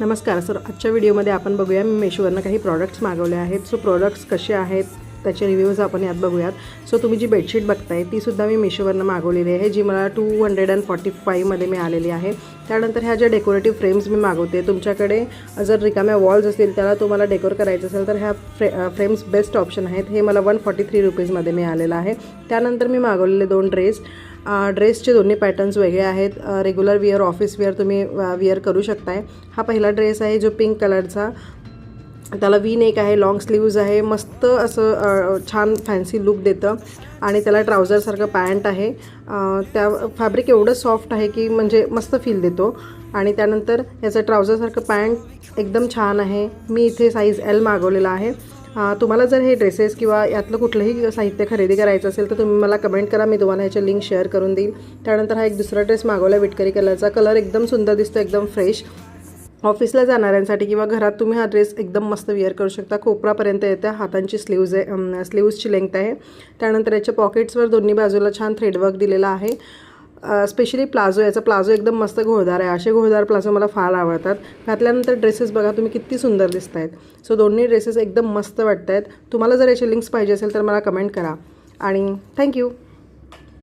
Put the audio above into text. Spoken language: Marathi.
नमस्कार सर, आजच्या व्हिडिओमध्ये आपण बघूया मी मेशोवरनं काही प्रॉडक्ट्स मागवले आहेत. सो प्रॉडक्ट्स कसे आहेत त्याचे रिव्ह्यूज आपण यात बघूयात. सो तुम्ही जी बेडशीट बघताय तीसुद्धा मी मेशोवरनं मागवलेली आहे, जी मला 245मध्ये मिळालेली आहे. त्यानंतर ह्या ज्या डेकोरेटिव्ह फ्रेम्स मी मागवते, तुमच्याकडे जर रिकाम्या वॉल्स असतील त्याला तुम्हाला डेकोर करायचं असेल तर ह्या फ्रेम्स बेस्ट ऑप्शन आहेत. हे मला 143 रुपीजमध्ये मिळालेलं आहे. त्यानंतर मी मागवलेले 2 ड्रेसचे दोन्ही पॅटर्न्स वेगळे आहेत. रेग्युलर विअर, ऑफिस विअर तुम्ही विअर करू शकताय. हा पहिला ड्रेस आहे जो पिंक कलरचा, त्याला वी नेक आहे, लॉंग स्लीव्ज आहे, मस्त असं छान फॅन्सी लुक देतं. आणि त्याला ट्राउझरसारखं पॅन्ट आहे. त्या फॅब्रिक एवढं सॉफ्ट आहे की म्हणजे मस्त फील देतो. आणि त्यानंतर याचं ट्राउझरसारखं पॅन्ट एकदम छान आहे. मी इथे साईज L मागवलेला आहे. तुम्हाला जर हे ड्रेसेस किंवा यातलं कुठलंही साहित्य खरेदी करायचं असेल तर तुम्ही मला कमेंट करा, मी तुम्हाला ह्याचे लिंक शेअर करून देईल. त्यानंतर हा एक दुसरा ड्रेस मागवला विटकरी कलरचा. कलर एकदम सुंदर दिसतो, एकदम फ्रेश. ऑफिसला जाणाऱ्यांसाठी किंवा घरात तुम्ही हा ड्रेस एकदम मस्त विअर करू शकता. कोपरापर्यंत येते, हातांची स्लीव्ज आहे, स्लीव्जची लेंथ आहे. त्यानंतर याच्या पॉकेट्सवर दोन्ही बाजूला छान थ्रेडवर्क दिलेला आहे. स्पेशली प्लाझो, याचा प्लाझो एकदम मस्त घोळदार आहे. असे घोळदार प्लाझो मला फार आवडतात. घातल्यानंतर ड्रेसेस बघा तुम्ही किती सुंदर दिसत आहेत. सो दोन्ही ड्रेसेस एकदम मस्त वाटत आहेत. तुम्हाला जर याचे लिंक्स पाहिजे असेल तर मला कमेंट करा. आणि थँक्यू.